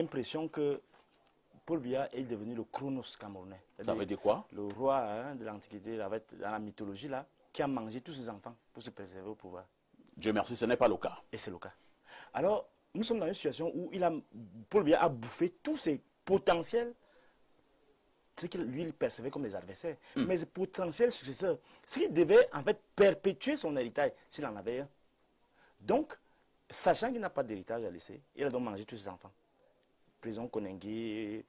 l'impression que Paul Biya est devenu le Chronos camerounais. Ça veut dire quoi? Le roi de l'Antiquité, dans la mythologie, là, qui a mangé tous ses enfants pour se préserver au pouvoir. Dieu merci, ce n'est pas le cas. Et c'est le cas. Alors, nous sommes dans une situation où Paul Biya a bouffé tous ses potentiels, ce qu'il lui il percevait comme des adversaires, mais ses potentiels successeurs, ce qui devait en fait perpétuer son héritage, s'il en avait un. Donc, sachant qu'il n'a pas d'héritage à laisser, il a donc mangé tous ses enfants. Prison, Koningui,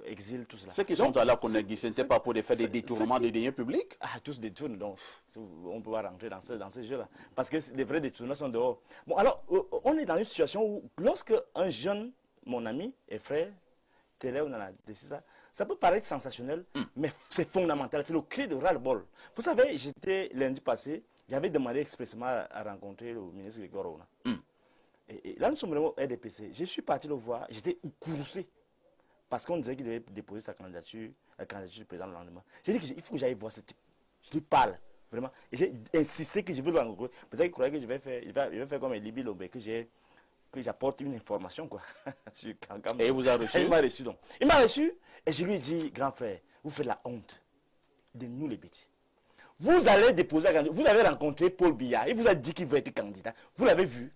exil, tout cela. Ceux qui sont allés à Koningui, ce n'était pas pour faire des détournements des deniers publics? Ah, tous détournent, donc on peut pas rentrer dans ce jeu-là. Parce que les vrais détournements sont dehors. Bon, alors, on est dans une situation où, lorsque un jeune, mon ami et frère, Télé, on a décidé ça, ça peut paraître sensationnel, mais c'est fondamental. C'est le cri de ras-le-bol. Vous savez, j'étais lundi passé, j'avais demandé expressément à rencontrer le ministre Grégoire Ouna. Et là, nous sommes vraiment au RDPC. Je suis parti le voir, j'étais courroucé. Parce qu'on disait qu'il devait déposer sa candidature, la candidature du président le lendemain. J'ai dit qu'il faut que j'aille voir ce type. Je lui parle, vraiment. Et j'ai insisté que je veux le rencontrer. Peut-être qu'il croyait que je vais faire comme Libye Lobé, que j'apporte une information, quoi. Et il vous a reçu? Il m'a reçu, donc. Il m'a reçu, et je lui ai dit, grand frère, vous faites la honte de nous les bêtis. Vous allez déposer la candidature. Vous avez rencontré Paul Biya, il vous a dit qu'il veut être candidat. Vous l'avez vu?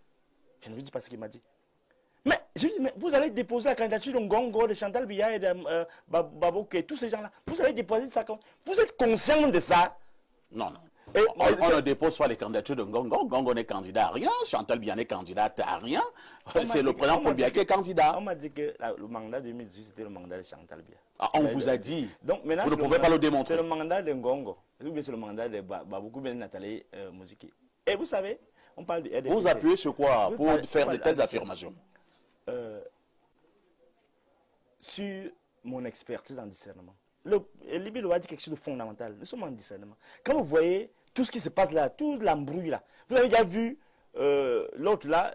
Je ne vous dis pas ce qu'il m'a dit. Mais je dis, mais vous allez déposer la candidature de Ngongo, de Chantal Biya et de Babouke, tous ces gens-là. Vous allez déposer ça. Vous êtes conscient de ça? Non, non. Et on ne dépose pas les candidatures de Ngongo. Ngongo n'est candidat à rien. Chantal Biya n'est candidate à rien. C'est le président Paul Biya qui est candidat. On m'a dit que le mandat de 2018, c'était le mandat de Chantal Biya. Ah, on vous a dit. Donc, maintenant, vous ne pouvez pas le démontrer. C'est le mandat de Ngongo. C'est le mandat de Baboukou Ben Nathalie Mouziki. Et vous savez, on parle de RDPC. Vous appuyez sur quoi pour faire de telles affirmations? Sur mon expertise en discernement. Libye a dit quelque chose de fondamental. Nous sommes en discernement. Quand vous voyez tout ce qui se passe là, toute l'embrouille là, vous avez déjà vu l'autre là,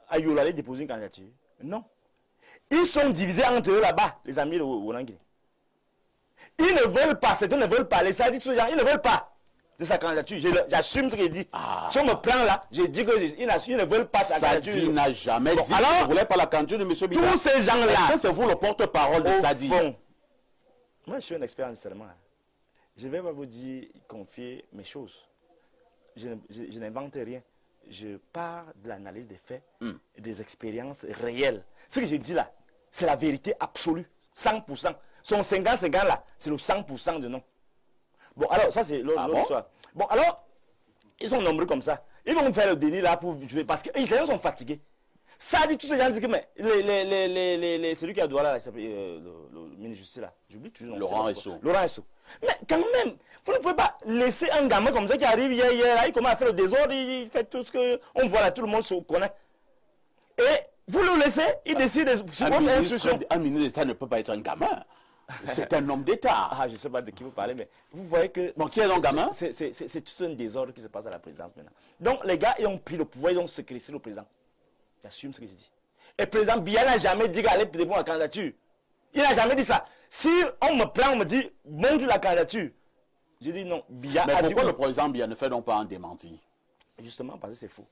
Ayola aller déposer une candidature? Non. Ils sont divisés entre eux là-bas, les amis de Wonangui. Ils ne veulent pas, certains ne veulent pas, les sadis, tous ces gens, ils ne veulent pas de sa candidature. J'assume ce qu'il dit. Si on me prend là, je dis qu'ils ne veulent pas sa candidature. Sadi n'a jamais dit qu'il ne voulait pas la candidature de M. Biya. Tous ces gens-là. Est-ce que c'est vous le porte-parole de Sadi? Moi, je suis un expert en discernement. Je ne vais pas vous dire, confier mes choses. Je n'invente rien. Je pars de l'analyse des faits, et des expériences réelles. Ce que je dis là, c'est la vérité absolue. 100%. Son 50-50 là, c'est le 100% de non. Bon, alors, ça, c'est l'autre histoire. Bon, alors, ils sont nombreux comme ça. Ils vont faire le déni là pour jouer parce que les gens sont fatigués. Ça dit, tous ces gens disent que, mais, celui qui a droit là, le ministre justice là, j'oublie toujours. Laurent Esso. Laurent Esso. Mais quand même, vous ne pouvez pas laisser un gamin comme ça qui arrive hier, là, il commence à faire le désordre, il fait tout ce qu'on voit là, tout le monde se connaît. Et vous le laissez, il décide sur votre instruction. Un ministre d'État ne peut pas être un gamin. C'est un homme d'État. Ah, je ne sais pas de qui vous parlez, mais vous voyez que... Donc, qui est un gamin? C'est tout un désordre qui se passe à la présidence maintenant. Donc, les gars, ils ont pris le pouvoir, ils ont séquestré le président. J'assume ce que je dis. Et le président Biya n'a jamais dit qu'il allait déposer la candidature. Il n'a jamais dit ça. Si on me prend, on me dit, montre la candidature. Je dis non, Biya a dit... Mais pourquoi le oui. président Biya ne fait donc pas un démenti? Justement, parce que c'est faux.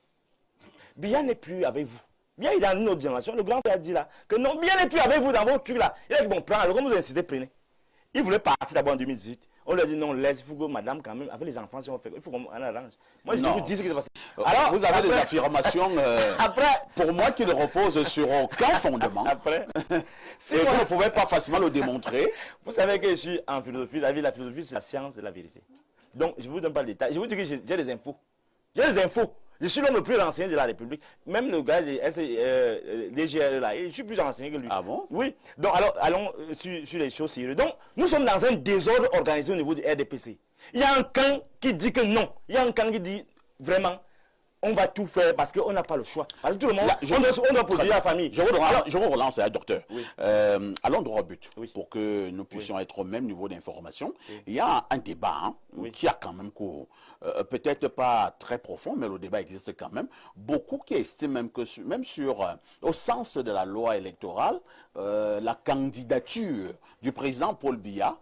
Biya n'est plus avec vous. Biya est dans une autre génération. Le grand frère a dit là, que non, Biya n'est plus avec vous dans vos trucs là. Il a dit, bon, prends, alors comme vous incitez, prenez. Il voulait partir d'abord en 2018. On lui a dit non, laisse, il faut que madame, quand même, avec les enfants, si on fait, il faut qu'on arrange. Moi, je vous dis ce qui s'est passé. Alors, vous avez des affirmations, pour moi, qui ne reposent sur aucun fondement. Si vous ne pouvez pas facilement le démontrer. Vous savez que je suis en philosophie. La philosophie, c'est la science de la vérité. Donc, je ne vous donne pas le détail. Je vous dis que j'ai des infos. J'ai des infos. Je suis l'homme le plus renseigné de la République. Même le gars DGR là, je suis plus renseigné que lui. Ah bon? Oui. Donc, alors, allons sur les choses sérieuses. Donc, nous sommes dans un désordre organisé au niveau du RDPC. Il y a un camp qui dit que non. Il y a un camp qui dit vraiment, on va tout faire parce qu'on n'a pas le choix. Parce que tout le monde, on doit protéger la famille. Je vous relance, docteur. Oui. Allons droit au but, pour que nous puissions être au même niveau d'information. Il y a un débat qui a quand même cours. Peut-être pas très profond, mais le débat existe quand même. Beaucoup qui estiment même que, même au sens de la loi électorale, la candidature du président Paul Biya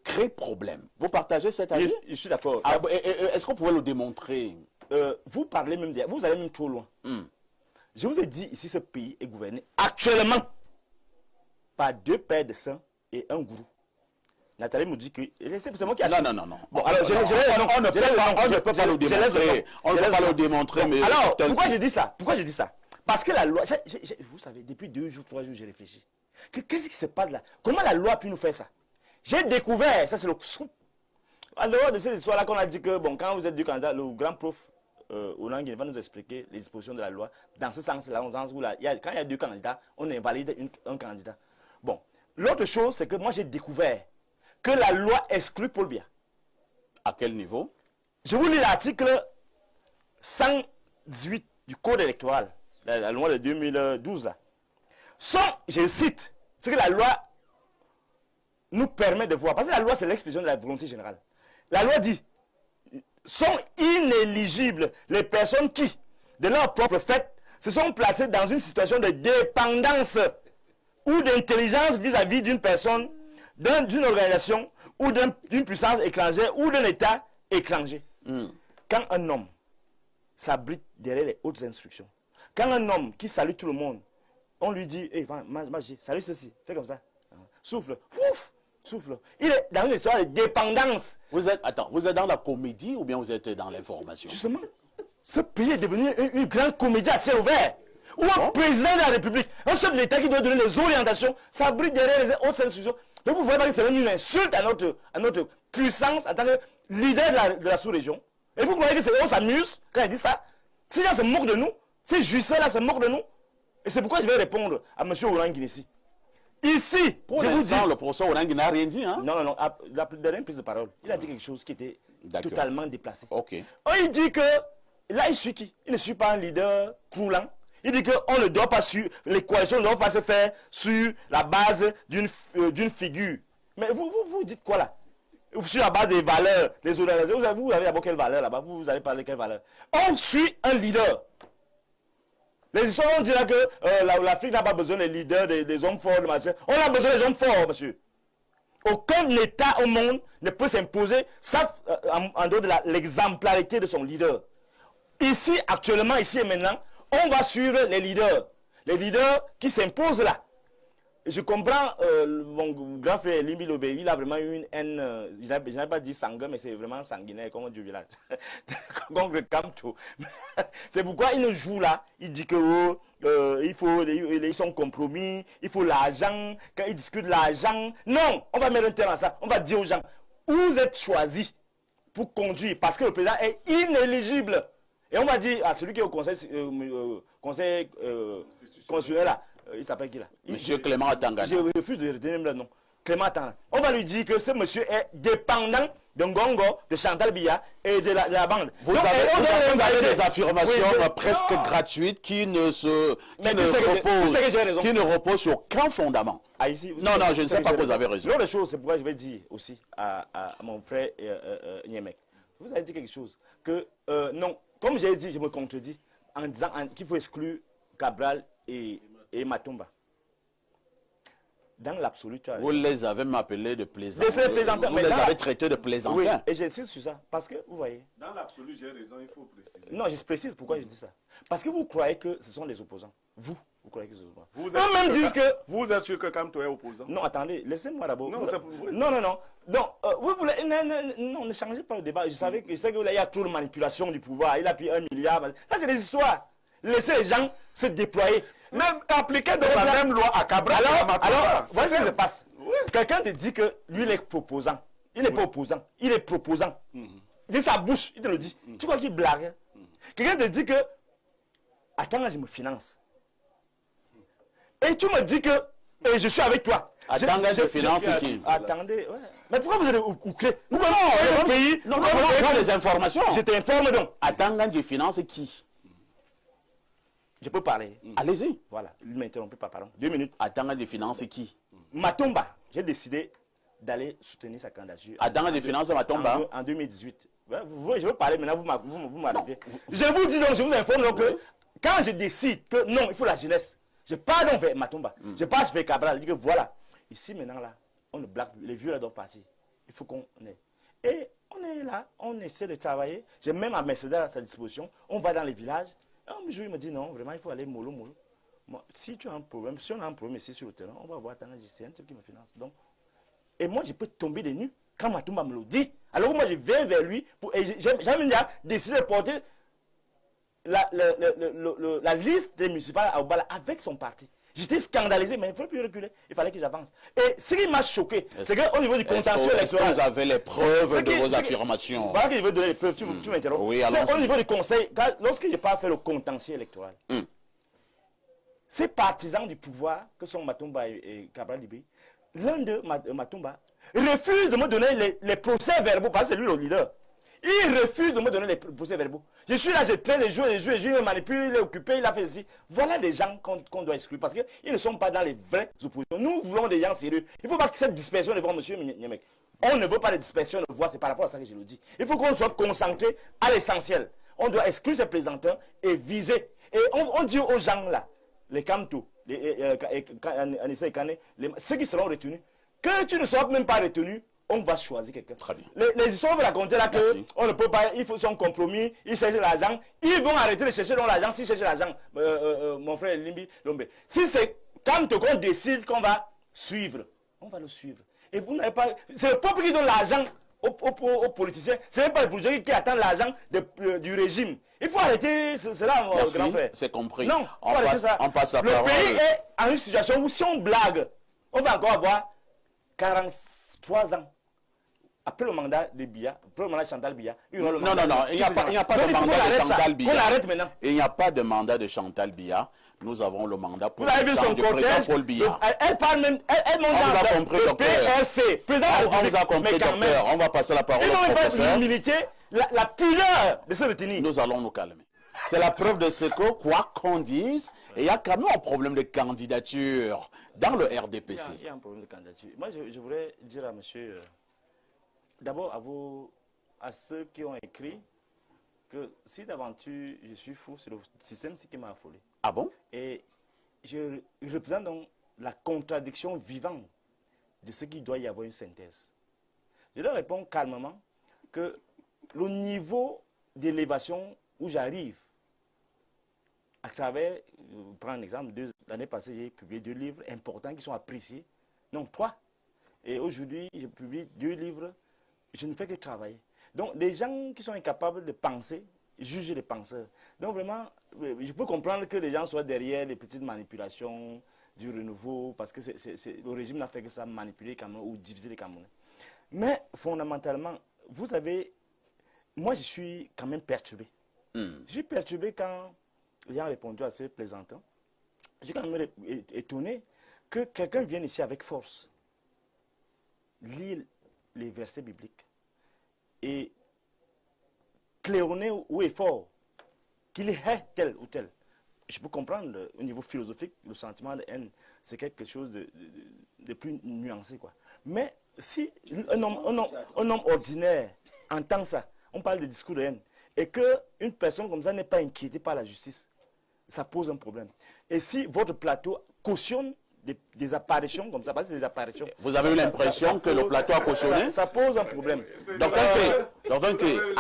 crée problème. Vous partagez cet avis? Je suis d'accord. Est-ce qu'on pouvait le démontrer? Vous parlez même, vous allez même trop loin. Je vous ai dit ici, ce pays est gouverné actuellement par 2 pères de sang et un gourou. Nathalie me dit que c'est moi qui a... Non. Bon, alors, on ne peut pas le démontrer. On ne peut pas le démontrer, mais... Alors, pourquoi je dis ça? Parce que la loi... Vous savez, depuis 2 jours, 3 jours, j'ai réfléchi. Qu'est-ce qui se passe là? Comment la loi a pu nous faire ça? J'ai découvert, ça c'est le scoop. En dehors de cette histoire-là qu'on a dit que, bon, quand vous êtes du Canada, le grand prof Olangue va nous expliquer les dispositions de la loi dans ce sens-là, quand il y a 2 candidats, on invalide un candidat. Bon, l'autre chose, c'est que moi j'ai découvert que la loi exclut Paul Biya. À quel niveau? Je vous lis l'article 118 du Code électoral, la loi de 2012 là. Je cite, ce que la loi nous permet de voir, parce que la loi c'est l'expression de la volonté générale. La loi dit, sont inéligibles les personnes qui, de leur propre fait, se sont placées dans une situation de dépendance ou d'intelligence vis-à-vis d'une personne, d'une organisation ou d'une puissance étrangère ou d'un État étranger. Quand un homme s'abrite derrière les hautes instructions, quand un homme qui salue tout le monde, on lui dit, hey, salut ceci, fais comme ça, souffle, ouf, souffle. Il est dans une histoire de dépendance. Vous êtes dans la comédie ou bien vous êtes dans l'information? Justement, ce pays est devenu une grande comédie à ciel ouvert. Où un président de la République, un chef de l'État qui doit donner les orientations, s'abrite derrière les hautes institutions. Donc vous voyez que c'est une insulte à notre puissance en tant que leader de la sous-région. Et vous croyez que c'est on s'amuse quand il dit ça? Ces gens se moquent de nous, ces juifs-là se moquent de nous. Et c'est pourquoi je vais répondre à M. Olangue ici. Ici, pour l'instant, le professeur Olangue n'a rien dit. Hein? Non. La dernière prise de parole, il a dit quelque chose qui était totalement déplacé. Ok. Il dit que, là, il suit qui? Il ne suit pas un leader croulant. Il dit qu'on ne doit pas suivre, les coalitions ne doivent pas se faire sur la base d'une figure. Mais vous dites quoi là? Sur la base des valeurs, les organisations. Vous avez d'abord quelle valeur là-bas? Vous allez parler de quelle valeur? On suit un leader. Les histoires on dit là que l'Afrique n'a pas besoin des leaders, des hommes forts, on a besoin des hommes forts, monsieur. Aucun État au monde ne peut s'imposer, sauf en dehors de l'exemplarité de son leader. Ici, actuellement, ici et maintenant, on va suivre les leaders qui s'imposent là. Je comprends mon grand frère Limbi Lobé, il a vraiment eu une haine, je n'ai pas dit sanguin, mais c'est vraiment sanguinaire, comme on dit au village. Contre Kamto. C'est pourquoi il nous joue là, il dit que ils sont compromis, il faut l'argent, quand ils discutent l'argent. Non, on va mettre un terme à ça, on va dire aux gens, vous êtes choisis pour conduire, parce que le président est inéligible. Et on va dire à celui qui est au conseil constitutionnel là, il s'appelle qui là? Monsieur Clément Atangana. Je refuse de retenir le nom. Clément Atangana. On va lui dire que ce monsieur est dépendant de Ngongo, de Chantal Biya et de la bande. Vous avez des affirmations presque gratuites qui ne reposent sur aucun fondament. Non, je ne sais pas que vous avez raison. L'autre chose, c'est pourquoi je vais dire aussi à mon frère Niemek. Vous avez dit quelque chose. Que non, comme j'ai dit, je me contredis en disant qu'il faut exclure Cabral et Matumba. Dans l'absolu, vous les avez appelés de plaisantins. Vous les avez traités de plaisantins. Oui, et j'insiste sur ça. Parce que, vous voyez. Dans l'absolu, j'ai raison, il faut préciser. Non, je précise pourquoi je dis ça. Parce que vous croyez que ce sont les opposants. Vous croyez que ce sont les opposants. Eux-mêmes disent que. Vous êtes sûr que Kamto est opposant? Non, attendez, laissez-moi d'abord. Non, non. Donc, vous voulez. Non, ne changez pas le débat. Je sais qu'il y a trop de manipulation du pouvoir. Il a pris 1 milliard. Ça, c'est des histoires. Laissez les gens se déployer. Même appliquer donc la même loi à Cabral. Alors, voici ce qui se passe. Oui. Quelqu'un te dit que lui, il est proposant. Il n'est pas opposant. Il est proposant. Il dit sa bouche, il te le dit. Tu crois qu'il blague? Quelqu'un te dit que, attends, je me finance. Et tu me dis que, je suis avec toi. Attends, je finance qui? Attendez, ouais. Mais pourquoi vous êtes ouclé? Non, les informations. Je t'informe donc. Attends, je finance qui? Je peux parler. Allez-y. Voilà, il ne m'interrompt pas, pardon. 2 minutes. Attends, des finances qui? Matumba, j'ai décidé d'aller soutenir sa candidature. Attends, des finances Matumba? En 2018. Ouais, je veux parler maintenant, vous m'arrêtez. Je vous dis donc, je vous informe donc que quand je décide que non, il faut la jeunesse, je pars donc vers Matumba. Je passe vers Cabral, je dis que voilà, ici maintenant là, on ne blague plus, les vieux là doivent partir. Il faut qu'on ait. Et on est là, on essaie de travailler. J'ai même un Mercedes à sa disposition. On va dans les villages. Un jour, il m'a dit non, vraiment, il faut aller mollo, mollo. Moi, si tu as un problème, si on a un problème ici sur le terrain, on va voir Tanaji, c'est un type qui me finance. Donc, et moi, je peux tomber des nues quand Matumba me le dit. Alors moi, je viens vers lui et j'ai même décidé de porter la liste des municipales à Obala avec son parti. J'étais scandalisé, mais il ne fallait plus reculer. Il fallait que j'avance. Et ce qui m'a choqué, c'est qu'au niveau du contentieux électoral... Est-ce que vous avez les preuves de vos affirmations? Voilà que je veux donner les preuves, tu m'interromps. Oui, c'est au niveau du conseil, lorsque je n'ai pas fait le contentieux électoral, ces partisans du pouvoir, que sont Matumba et Cabral Libé, l'un de Matumba refuse de me donner les procès verbaux, parce que c'est lui le leader. Il refuse de me donner les procès verbaux. Je suis là, je traite les joueurs, il me manipule, il est occupé, il a fait ceci. Voilà des gens qu'on doit exclure, parce qu'ils ne sont pas dans les vraies oppositions. Nous voulons des gens sérieux. Il ne faut pas que cette dispersion de voix, monsieur Niamek. On ne veut pas de dispersion de voix, c'est par rapport à ça que je le dis. Il faut qu'on soit concentré à l'essentiel. On doit exclure ces plaisantins et viser. Et on dit aux gens là, les Kamto, Anissa et Kane, ceux qui seront retenus, que tu ne sois même pas retenu, on va choisir quelqu'un. Très bien. Les histoires vous raconter là qu'on ne peut pas, il faut son compromis, ils cherchent l'argent, ils vont arrêter de chercher l'argent s'ils cherchent l'argent, mon frère Limbi Lombe. Si c'est quand qu'on décide qu'on va suivre, on va le suivre. Et vous n'avez pas, c'est le peuple qui donne l'argent aux politiciens, ce n'est pas le politiciens qui attend l'argent du régime. Il faut arrêter cela, mon grand frère. C'est compris. Non, on passe à le parole. pays est en une situation où si on blague, on va encore avoir 43 ans. Après le mandat de Biya, après le mandat de Chantal Biya, il y aura le mandat il n'y a pas de mandat de Chantal Biya. On l'arrête maintenant. Il n'y a pas de mandat de Chantal Biya. Nous avons le mandat pour vous avez vu son du président cortège, Paul Biya. Elle parle même, elle monte On vous a compris, docteur. PRC. On vous a compris, docteur. On va passer la parole au professeur. Il l'humilité, la pudeur de se retenir. Nous allons nous calmer. C'est la preuve de ce que, quoi qu'on dise, il y a quand même un problème de candidature dans le RDPC. Il y a un problème de candidature. Moi, je voudrais dire à monsieur, d'abord à ceux qui ont écrit, que si d'aventure je suis fou, c'est le système qui m'a affolé. Ah bon? Et je représente donc la contradiction vivante de ce qu'il doit y avoir une synthèse. Je leur réponds calmement que le niveau d'élévation où j'arrive, à travers, je prends un exemple, l'année passée, j'ai publié 2 livres importants qui sont appréciés, non 3. Et aujourd'hui, je publie 2 livres, je ne fais que travailler. Donc, des gens qui sont incapables de penser, jugent les penseurs. Donc, vraiment, je peux comprendre que les gens soient derrière les petites manipulations du renouveau, parce que le régime n'a fait que ça, manipuler les Camerounais ou diviser les Camerounais. Mais, fondamentalement, vous avez... Moi, je suis quand même perturbé. Je suis perturbé quand les gens ont répondu à ces plaisantins. Je suis quand même étonné que quelqu'un vienne ici avec force, lire les versets bibliques et claironner ou effort qu'il est tel ou tel. Je peux comprendre au niveau philosophique, le sentiment de haine, c'est quelque chose de plus nuancé, quoi. Mais si un homme ordinaire entend ça, on parle de discours de haine, et qu'une personne comme ça n'est pas inquiétée par la justice, ça pose un problème. Et si votre plateau cautionne des apparitions comme ça, parce que c'est des apparitions... Vous avez eu l'impression que le plateau a cautionné? Ça pose un problème. Donc,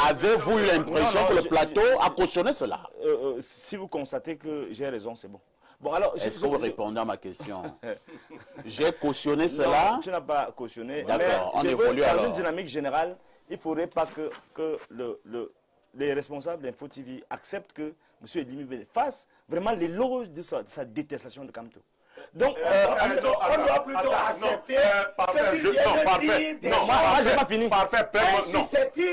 avez-vous eu l'impression que le plateau a cautionné cela? Si vous constatez que j'ai raison, c'est bon. Bon, alors, est-ce que vous répondez à ma question? J'ai cautionné cela? Non, tu n'as pas cautionné. D'accord, on évolue alors. Dans une dynamique générale, il ne faudrait pas que les responsables d'Info TV acceptent que M. Edimi fasse vraiment l'éloge de sa détestation de Kamto. Donc, on doit plutôt accepter parfait. Non, moi, je n'ai pas fini. Parfait.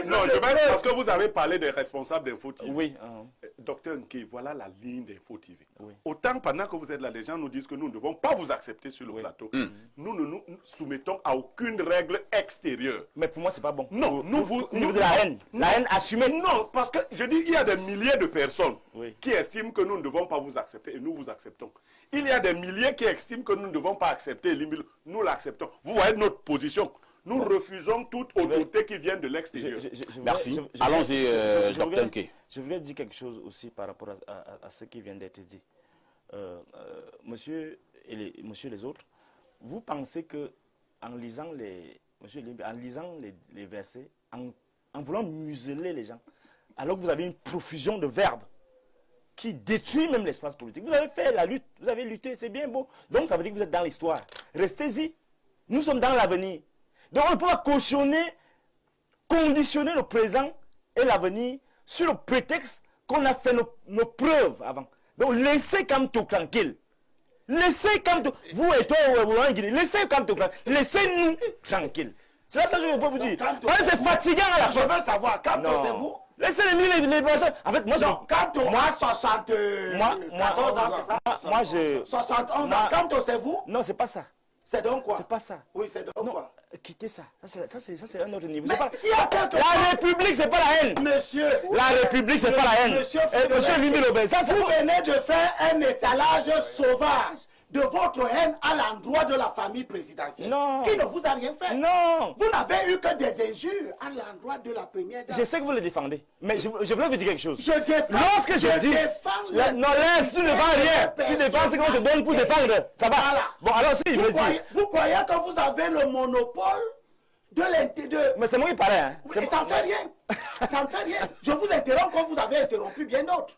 Non, je vais, parce que vous avez parlé des responsables d'Info TV. Oui. Docteur Nké, voilà la ligne d'Info TV. Oui. Autant pendant que vous êtes là, les gens nous disent que nous ne devons pas vous accepter sur le plateau. Nous ne nous soumettons à aucune règle extérieure. Mais pour moi, c'est pas bon. Non, nous de la haine. La haine assumée. Non, parce que je dis, il y a des milliers de personnes Oui. qui estiment que nous ne devons pas vous accepter et nous vous acceptons. Il y a des milliers qui estiment que nous ne devons pas accepter Limbi, nous l'acceptons. Vous voyez notre position. Nous refusons toute autorité qui vient de l'extérieur. Merci. Allons-y, Dr. Nké. Je voudrais dire quelque chose aussi par rapport à ce qui vient d'être dit. Monsieur et les autres, vous pensez que en lisant les versets, en voulant museler les gens, alors que vous avez une profusion de verbes, qui détruit même l'espace politique. Vous avez fait la lutte, vous avez lutté, c'est bien beau. Donc ça veut dire que vous êtes dans l'histoire. Restez-y. Nous sommes dans l'avenir. Donc on ne peut pas cautionner, conditionner le présent et l'avenir sur le prétexte qu'on a fait nos preuves avant. Donc laissez Kamto tranquille. Laissez Kamto, vous et toi, laissez Kamto tranquille. Laissez-nous tranquille. C'est là ça que je peux vous dire. C'est fatigant à la fin. Je veux savoir, Kamto c'est vous? Laissez les personnes. En fait, moi, Kamto a 74 ans, c'est ça? Moi, je... 71 ans. Kamto c'est vous? Non, c'est pas ça. C'est donc quoi? C'est pas ça. Oui, c'est donc quoi? Quittez ça. Ça, c'est un autre niveau. Mais Pas... s'il y a quelque La République, c'est pas la haine. Monsieur. La République, c'est pas la haine. Monsieur Limi Lobé, ça, vous venez de faire un étalage sauvage de votre haine à l'endroit de la famille présidentielle. Non. Qui ne vous a rien fait. Non. Vous n'avez eu que des injures à l'endroit de la première dame. Je sais que vous le défendez. Mais je voulais vous dire quelque chose. Je défends. Lorsque je dis... Non, laisse, tu ne défends rien. Tu défends ce qu'on te donne pour défendre. Ça va. Voilà. Bon, alors si, je veux dire... Vous croyez que vous avez le monopole de l'intérêt. Mais c'est moi qui parlais. Hein. Oui, ça ne fait rien. Ça ne fait rien. Je vous interromps comme vous avez interrompu bien d'autres.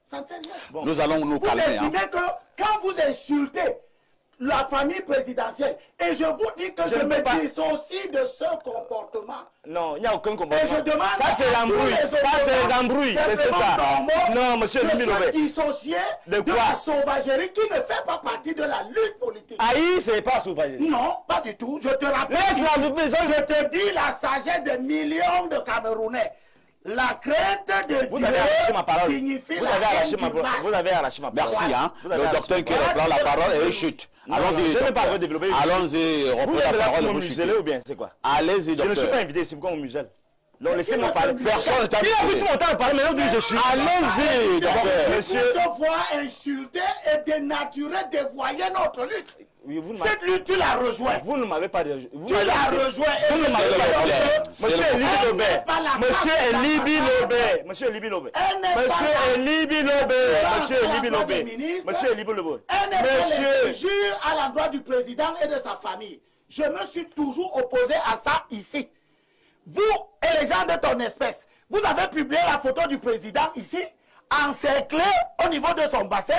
Ça ne fait rien. Bon. Nous allons nous calmer. Vous estimez que quand vous insultez la famille présidentielle, et je vous dis que je me dissocie de ce comportement. Non, il n'y a aucun comportement. Et je demande ça c'est l'embrouille. Ça c'est les embrouilles. C'est ça. Non, monsieur Limi Lobé. Dissocier de la sauvagerie qui ne fait pas partie de la lutte politique. Aïe, c'est pas sauvagerie. Non, pas du tout. Je te rappelle. Je te dis la sagesse des millions de Camerounais. La crainte de Dieu signifie vous avez arraché ma parole. Vous avez arraché ma parole. Merci, hein. Le docteur qui reprend la parole et chute. Allons-y. Je ne vais pas redévelopper. Allons-y, reprends la parole. Vous muselez ou bien c'est quoi? Allez-y, docteur. Je ne suis pas invité ici, pourquoi on muselle? Donc laissez-moi parler. Personne ne t'a invité. Qui a vu tout mon temps de parler, maintenant dit je suis. Allez-y, docteur. Monsieur. Vous te voir insulter et dénaturer, dévoyer notre lutte. Oui, cette lutte, tu l'as rejoint. Vous ne m'avez pas rejoint. Tu l'as rejoint. Vous ne m'avez pas rejoint. Monsieur Elibi Lobé. Monsieur Elibi Lobé. Monsieur Elibi Lobé. Monsieur Elibi Lobé. Monsieur Elibi Lobé. Monsieur Elibi Lobé. Monsieur. Jure à l'endroit du président et de sa famille. Je me suis toujours opposé à ça ici. Vous et les gens de ton espèce, vous avez publié la photo du président ici, encerclé au niveau de son bassin,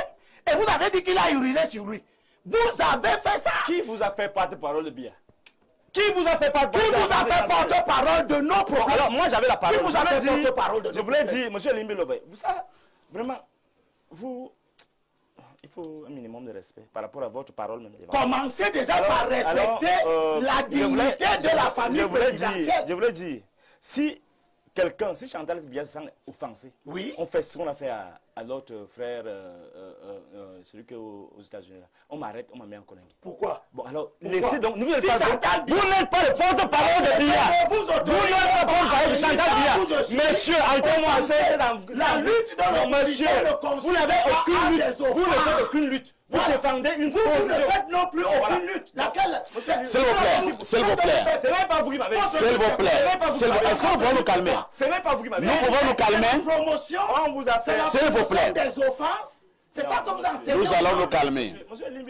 et vous avez dit qu'il a uriné sur lui. Vous avez fait ça. Qui vous a fait porte-parole de bien? Qui vous a fait porte-parole de nos problèmes? Alors moi j'avais la parole. Qui vous a fait porte-parole de nos problèmes? Je voulais dire, monsieur Limbi Lobé, vous savez, vraiment, vous... Il faut un minimum de respect par rapport à votre parole même. Commencez déjà par respecter la dignité de la famille présidentielle. Je voulais dire, si quelqu'un, si Chantal vient se sentir offensé, oui. On fait ce qu'on a fait à l'autre frère, celui qui est aux États-Unis. On m'arrête, on m'a mis en connerie. Pourquoi? Bon, alors, laissez donc. Vous n'êtes si pas le porte-parole de Biya. Vous n'êtes pas le porte-parole de Chantal Biya. Monsieur, entendez-moi, c'est la lutte dans le monsieur, vous n'avez aucune lutte. Vous ne faites aucune lutte. Vous défendez une position. Vous ne faites non plus aucune lutte. Laquelle? S'il vous plaît, s'il vous plaît. Ce n'est pas vous qui m'avez dit. S'il vous plaît. Est-ce que nous pouvons nous calmer? Ce n'est pas vous qui m'avez dit. Nous pouvons nous calmer. Promotion. On vous a fait. S'il vous plaît. Des offenses. C'est ça que vous enseignez. Nous allons nous calmer.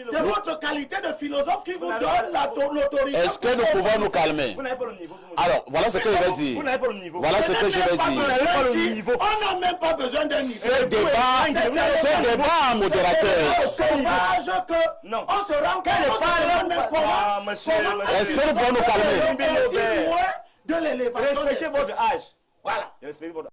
C'est votre qualité de philosophe qui vous donne l'autorité. Est-ce que nous pouvons nous calmer? Vous n'avez pas le niveau. Alors, voilà ce que je vais dire. Vous n'avez pas le niveau. Voilà ce que je vais dire. On n'a même pas besoin d'un niveau. Ce débat en modérateur. Sauvage que on se rend compte. Est-ce que nous pouvons nous calmer? De l'élévation. Respectez votre âge. Voilà. Respectez votre